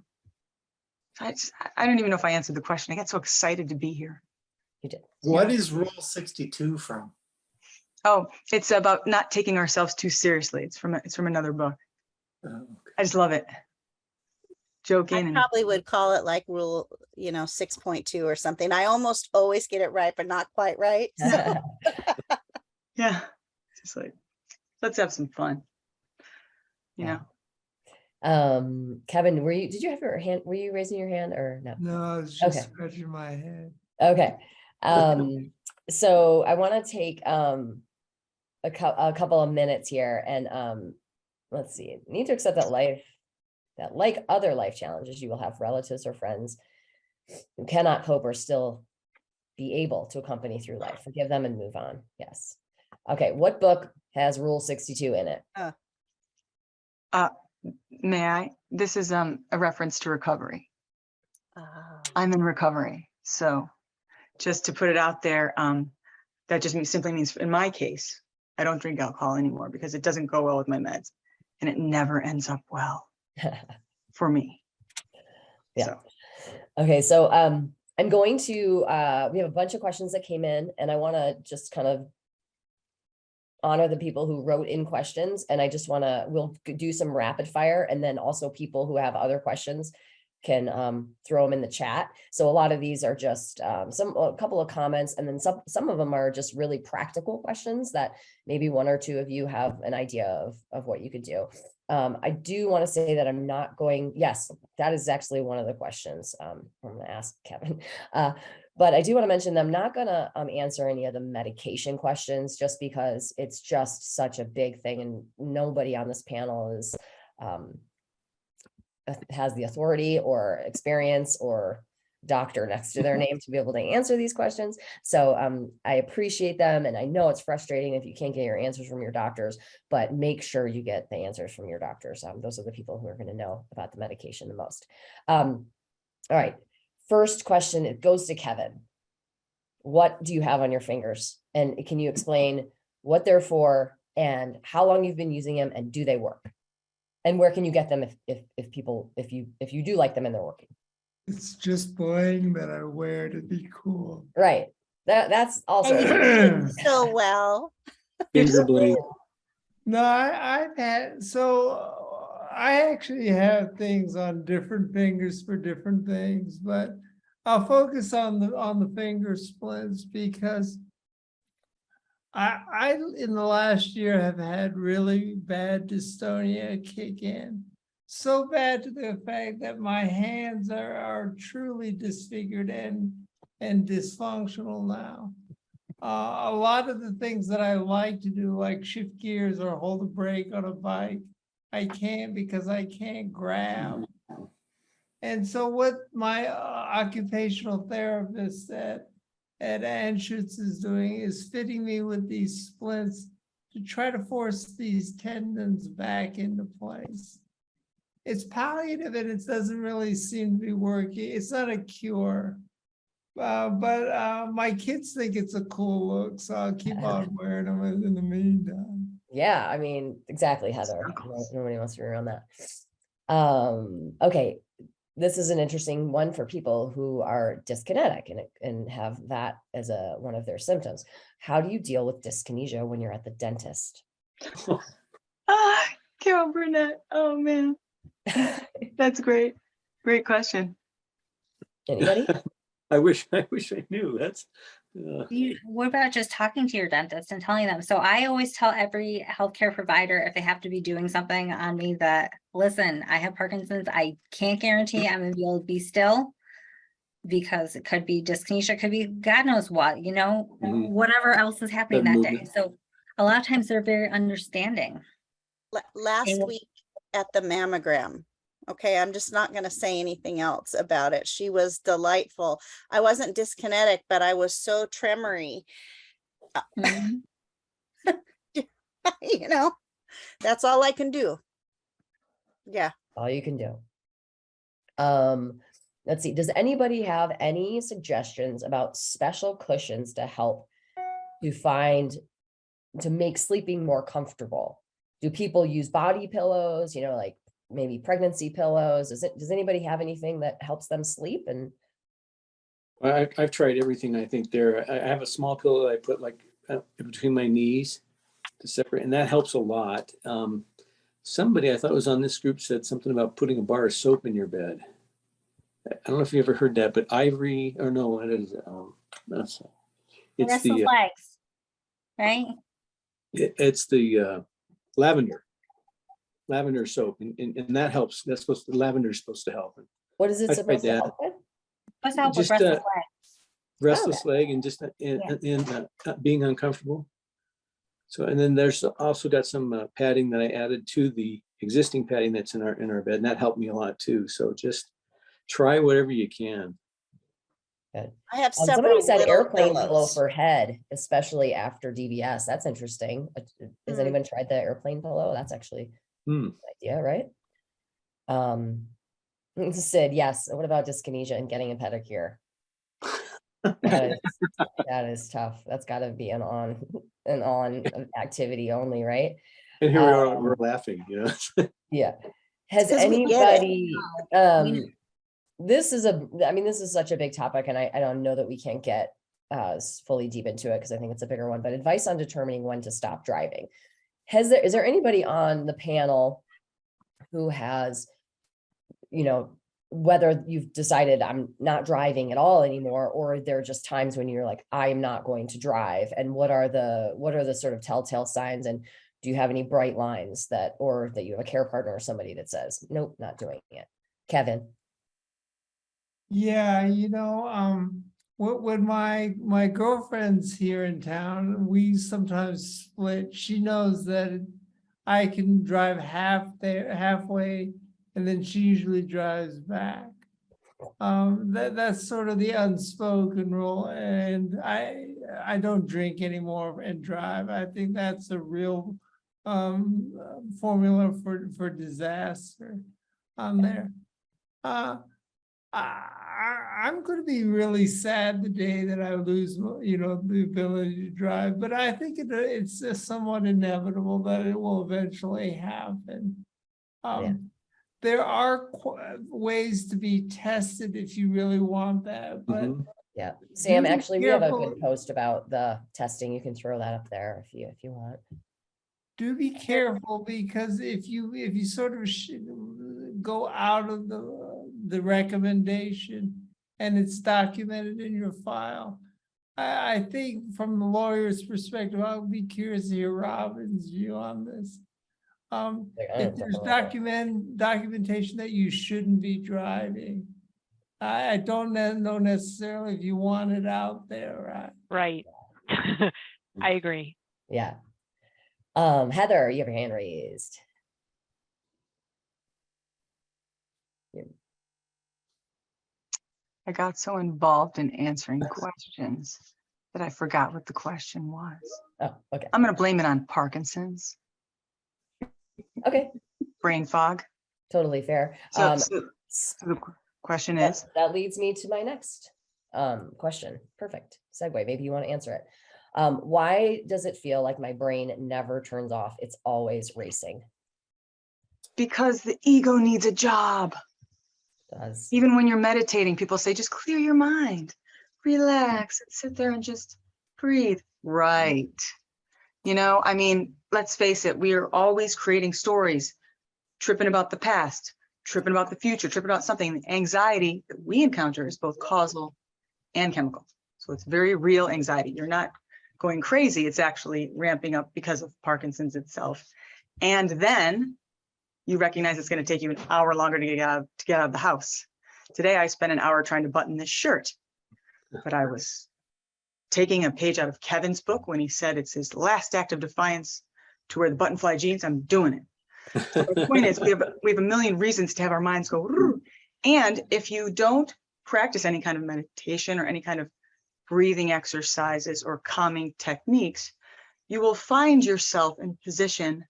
I don't even know if I answered the question. I got so excited to be here. You did. What is Rule 62 from? Oh, it's about not taking ourselves too seriously. It's from another book. Oh, okay. I just love it. Joking. I And probably would call it like rule, 6.2 or something. I almost always get it right, but not quite right. So. yeah, just like, let's have some fun. You know. Kevin, did you have your hand? Were you raising your hand or no? No, I was just scratching my head. Okay. So I want to take a couple of minutes here and let's see. You need to accept that like other life challenges, you will have relatives or friends who cannot cope or still be able to accompany through life. Forgive them and move on. Yes. Okay. What book has Rule 62 in it? May I? This is a reference to recovery. I'm in recovery. So just to put it out there, that just simply means, in my case, I don't drink alcohol anymore because it doesn't go well with my meds and it never ends up well for me. Yeah. So. Okay. So I'm going to, we have a bunch of questions that came in and I want to just kind of honor the people who wrote in questions. And I just want to, we'll do some rapid fire and then also people who have other questions can throw them in the chat. So a lot of these are just a couple of comments, and then some of them are just really practical questions that maybe one or two of you have an idea of what you could do. I do want to say that I'm not going, yes, that is actually one of the questions I'm going to ask Kevin. But I do want to mention that I'm not going to answer any of the medication questions just because it's just such a big thing and nobody on this panel is has the authority or experience or doctor next to their name to be able to answer these questions. So I appreciate them. And I know it's frustrating if you can't get your answers from your doctors, but make sure you get the answers from your doctors. Those are the people who are going to know about the medication the most. All right. First question, it goes to Kevin. What do you have on your fingers? And can you explain what they're for and how long you've been using them and do they work? And where can you get them if you do like them and they're working? It's just bling that I wear to be cool. Right. That's also so well. Finger bling. No, I've had, so I actually have things on different fingers for different things, but I'll focus on the finger splints because I in the last year have had really bad dystonia kick in. So bad to the effect that my hands are truly disfigured and dysfunctional now. A lot of the things that I like to do, like shift gears or hold a brake on a bike, I can't because I can't grab. And so what my occupational therapist at Anschutz is doing is fitting me with these splints to try to force these tendons back into place. It's palliative and it doesn't really seem to be working. It's not a cure, but my kids think it's a cool look, so I'll keep on wearing them in the meantime. Yeah, I mean, exactly, Heather. Nobody wants to be around that. Okay, this is an interesting one for people who are dyskinetic and have that as one of their symptoms. How do you deal with dyskinesia when you're at the dentist? Carol Burnett. Oh man, that's great. Great question. Anybody? I wish I knew. That's What about just talking to your dentist and telling them? So I always tell every healthcare provider, if they have to be doing something on me, that, listen, I have Parkinson's. I can't guarantee I'm gonna be able to be still, because it could be dyskinesia, could be God knows what, you know, whatever else is happening that day. So a lot of times they're very understanding. Last week at the mammogram, okay, I'm just not going to say anything else about it. She was delightful. I wasn't dyskinetic, but I was so tremory. You know, that's all I can do. Yeah. All you can do. Let's see. Does anybody have any suggestions about special cushions to help to make sleeping more comfortable? Do people use body pillows, you know, like maybe pregnancy pillows? Does anybody have anything that helps them sleep? And I've tried everything. I think I have a small pillow that I put like between my knees to separate, and that helps a lot. Somebody I thought was on this group said something about putting a bar of soap in your bed. I don't know if you ever heard that, but Ivory, or no, what is it? It's Restless legs, right? It's the lavender soap, and that helps. Lavender's supposed to help. what is it I supposed tried to that. help with? What's help with Just, restless legs? Restless leg and just being uncomfortable. So, and then there's also got some padding that I added to the existing padding that's in our bed, and that helped me a lot too. So just try whatever you can. Good. I have several Somebody said little airplane pillow pillows. for head, especially after DBS. That's interesting. Has anyone tried the airplane pillow? That's actually an idea, right? Sid, yes. What about dyskinesia and getting a pedicure? That is tough. That's got to be an on activity only, right? And here we're laughing, you know. Yeah. Has 'Cause we get it. anybody this is such a big topic, and I don't know that we can't get fully deep into it because I think it's a bigger one, but advice on determining when to stop driving. Is there anybody on the panel who has, you know, whether you've decided I'm not driving at all anymore, or there are just times when you're like, I'm not going to drive, and what are the sort of telltale signs, and do you have any bright lines or that you have a care partner or somebody that says, nope, not doing it? Kevin. Yeah, you know, when my girlfriend's here in town, we sometimes split. She knows that I can drive halfway, and then she usually drives back. That's sort of the unspoken rule, and I don't drink anymore and drive. I think that's a real formula for disaster on there. I'm going to be really sad the day that I lose, you know, the ability to drive, but I think it's somewhat inevitable that it will eventually happen. There are ways to be tested if you really want that, but yeah, Sam, actually, we have a good post about the testing. You can throw that up there if you want. Do be careful, because if you sort of go out of the recommendation and it's documented in your file, I think from the lawyer's perspective, I'll be curious to hear Robin's view on this. If there's documentation that you shouldn't be driving, I don't know necessarily if you want it out there, right? I agree. Yeah. Heather, you have your hand raised. I got so involved in answering questions that I forgot what the question was. Oh, okay. I'm going to blame it on Parkinson's. Okay. Brain fog. Totally fair. So the question is? That leads me to my next question. Perfect segue. Maybe you want to answer it. Why does it feel like my brain never turns off? It's always racing. Because the ego needs a job. does. Even when you're meditating, people say, just clear your mind, relax, and sit there and just breathe. Right. You know, I mean, let's face it, we are always creating stories, tripping about the past, tripping about the future, tripping about something. Anxiety that we encounter is both causal and chemical. So it's very real anxiety. You're not going crazy. It's actually ramping up because of Parkinson's itself. And then you recognize it's going to take you an hour longer to get out of the house. Today, I spent an hour trying to button this shirt, but I was taking a page out of Kevin's book when he said it's his last act of defiance to wear the button fly jeans. I'm doing it. So the point is, we have a million reasons to have our minds go. Rrr. And if you don't practice any kind of meditation or any kind of breathing exercises or calming techniques, you will find yourself in a position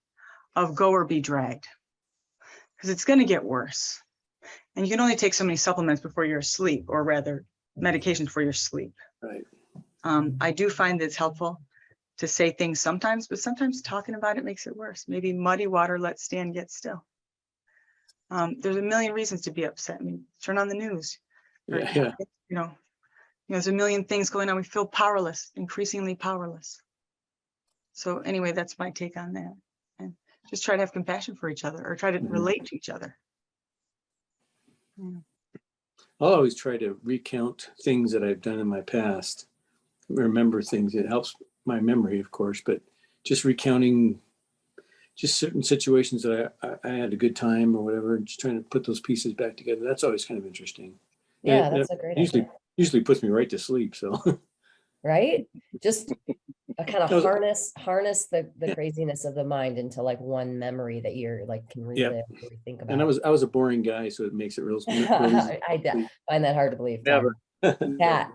of go or be dragged, because it's going to get worse. And you can only take so many supplements before you're asleep, or rather medications before you're asleep. Right. I do find that it's helpful to say things sometimes, but sometimes talking about it makes it worse. Maybe muddy water, let stand, get still. There's a million reasons to be upset. I mean, turn on the news. Yeah. You know, there's a million things going on. We feel powerless, increasingly powerless. So anyway, that's my take on that. And just try to have compassion for each other, or try to relate to each other. Yeah. I'll always try to recount things that I've done in my past, remember things. It helps my memory, of course, but just recounting just certain situations that I had a good time or whatever, just trying to put those pieces back together. That's always kind of interesting. Yeah, And that's a great usually, idea. usually puts me right to sleep. So Right? Just a kind That of was- harness the Yeah. craziness of the mind into like one memory that you're like can relive or think about. And I was a boring guy, so it makes it real. easy. I find that hard to believe. Never. Kat.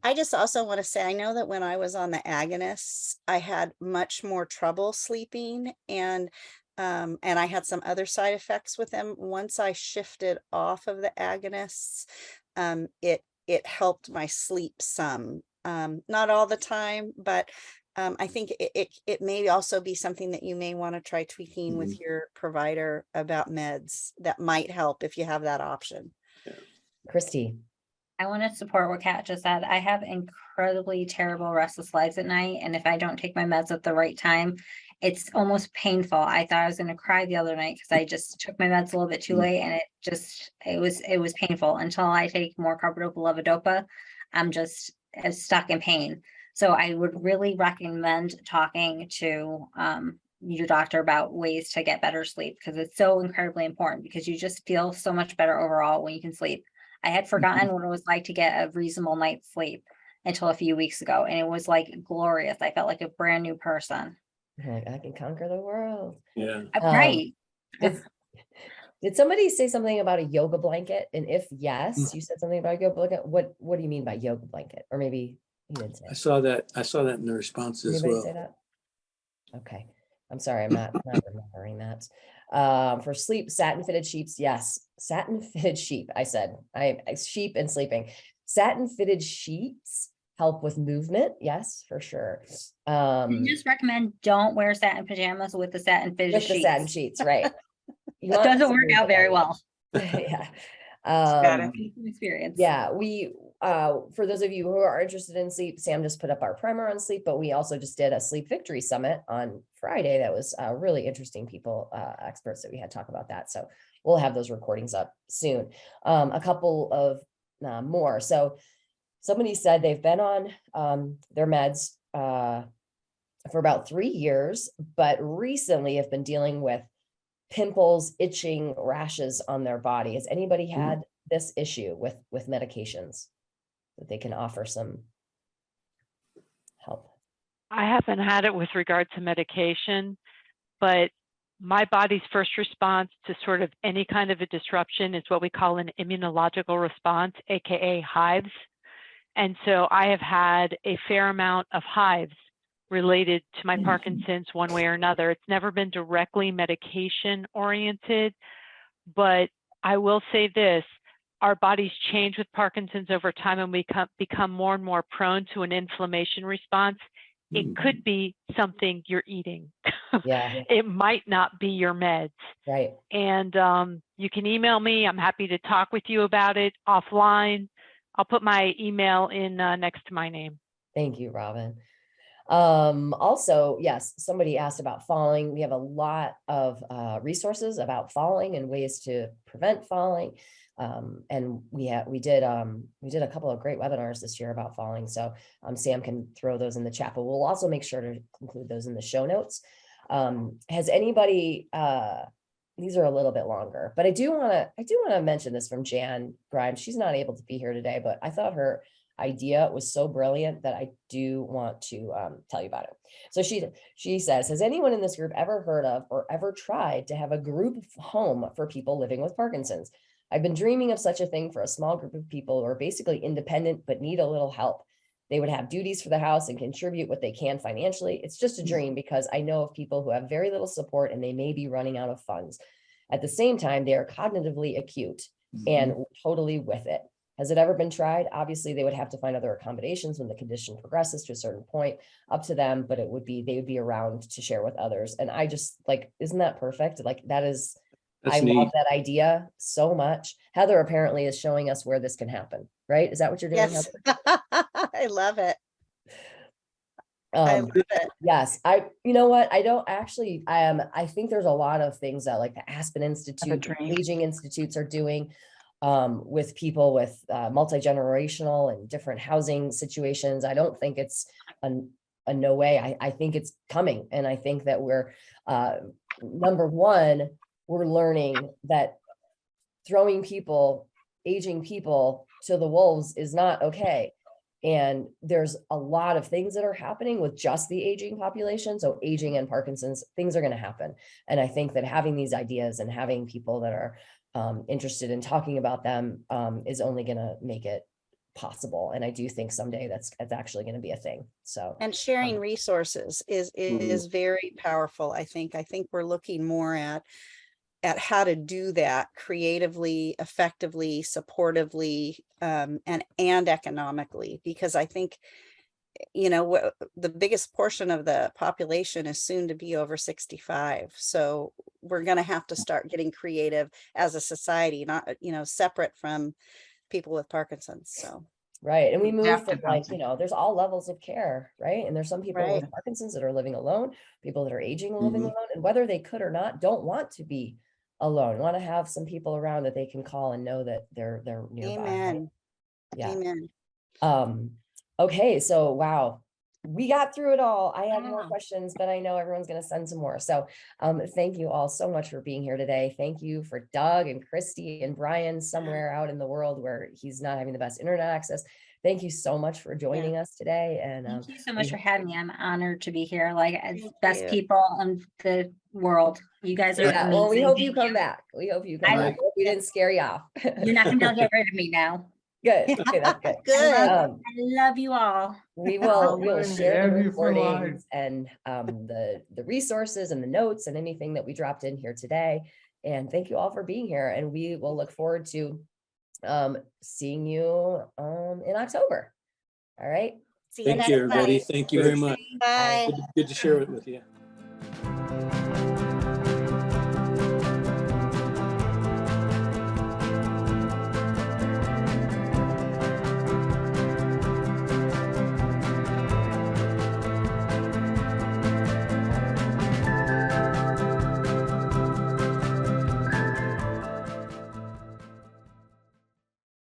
I just also want to say, I know that when I was on the agonists, I had much more trouble sleeping, and I had some other side effects with them. Once I shifted off of the agonists, it helped my sleep some, not all the time, but I think it may also be something that you may want to try tweaking with your provider about meds that might help if you have that option. Christy. I want to support what Kat just said. I have incredibly terrible restless legs at night, and if I don't take my meds at the right time, it's almost painful. I thought I was going to cry the other night because I just took my meds a little bit too late, and it was painful. Until I take more carbidopa levodopa, I'm stuck in pain. So I would really recommend talking to your doctor about ways to get better sleep, because it's so incredibly important, because you just feel so much better overall when you can sleep. I had forgotten what it was like to get a reasonable night's sleep until a few weeks ago, and it was like glorious. I felt like a brand new person. Like, I can conquer the world. Yeah. Right. Did somebody say something about a yoga blanket? And if yes, you said something about a yoga blanket. What do you mean by yoga blanket? Or maybe you didn't say it. I saw that in the responses as Anybody well. say that? Okay. I'm sorry, I'm not remembering that. For sleep, satin fitted sheets. Yes, satin fitted sheep. I said sheep and sleeping. Satin fitted sheets help with movement. Yes, for sure. I just recommend don't wear satin pajamas with the satin fitted With the sheets. satin sheets, right? It doesn't work out very well. Yeah. Experience. Yeah, we for those of you who are interested in sleep, Sam just put up our primer on sleep, but we also just did a sleep victory summit on Friday. That was really interesting people, experts that we had talk about that. So we'll have those recordings up soon. A couple of more. So somebody said they've been on their meds for about 3 years, but recently have been dealing with pimples, itching, rashes on their body. Has anybody had this issue with medications that they can offer some help? I haven't had it with regard to medication, but my body's first response to sort of any kind of a disruption is what we call an immunological response, AKA hives. And so I have had a fair amount of hives related to my Parkinson's one way or another. It's never been directly medication oriented, but I will say this, our bodies change with Parkinson's over time, and we become more and more prone to an inflammation response, It could be something you're eating. Yeah, It might not be your meds. right. And you can email me. I'm happy to talk with you about it offline. I'll put my email in next to my name. Thank you, Robin. Also, yes, somebody asked about falling. We have a lot of resources about falling and ways to prevent falling. And we did a couple of great webinars this year about falling. So Sam can throw those in the chat, but we'll also make sure to include those in the show notes. Has anybody, these are a little bit longer, but I do want to mention this from Jan Grimes. She's not able to be here today, but I thought her idea was so brilliant that I do want to tell you about it. So she says, has anyone in this group ever heard of or ever tried to have a group home for people living with Parkinson's? I've been dreaming of such a thing for a small group of people who are basically independent but need a little help. They would have duties for the house and contribute what they can financially. It's just a dream because I know of people who have very little support and they may be running out of funds. At the same time, they are cognitively acute and totally with it. Has it ever been tried? Obviously, they would have to find other accommodations when the condition progresses to a certain point, up to them, but they would be around to share with others. And I just like, isn't that perfect? Like that's I neat. love that idea so much. Heather apparently is showing us where this can happen, right? Is that what you're doing? Yes. Heather? I love it. I love it. Yes, you know what? I don't actually, I think there's a lot of things that like the Aspen Institute, Aging Institutes are doing with people with multi-generational and different housing situations. I don't think it's a no way. I think it's coming. And I think that we're, number one, we're learning that throwing aging people to the wolves is not okay. And there's a lot of things that are happening with just the aging population. So aging and Parkinson's, things are going to happen. And I think that having these ideas and having people that are interested in talking about them is only going to make it possible. And I do think someday that's actually going to be a thing. So, and sharing resources is very powerful. I think we're looking more at how to do that creatively, effectively, supportively, and economically, because I think, you know, the biggest portion of the population is soon to be over 65. So we're going to have to start getting creative as a society, not, you know, separate from people with Parkinson's. So. Right. And we move from like, you know, there's all levels of care, right? And there's some people with Parkinson's that are living alone, people that are aging and living alone, and whether they could or not, don't want to be alone, want to have some people around that they can call and know that they're nearby. Amen. Right? Yeah. Amen. Okay. So, wow. We got through it all. I have more questions, but I know everyone's going to send some more. So thank you all so much for being here today. Thank you for Doug and Christy and Brian somewhere out in the world where he's not having the best internet access. Thank you so much for joining us today. And thank you so much for having me. I'm honored to be here, like as best people in the world. You guys are amazing. Well, we hope you come back. We hope you come back. We didn't scare you off. You're not gonna get rid of me now. Good. Okay, that's good. Good. I love you all. We will share the recordings and the resources and the notes and anything that we dropped in here today. And thank you all for being here. And we will look forward to seeing you in October. All right. See you Thank you, everybody. Thank you very much. Bye. Good to share it with you.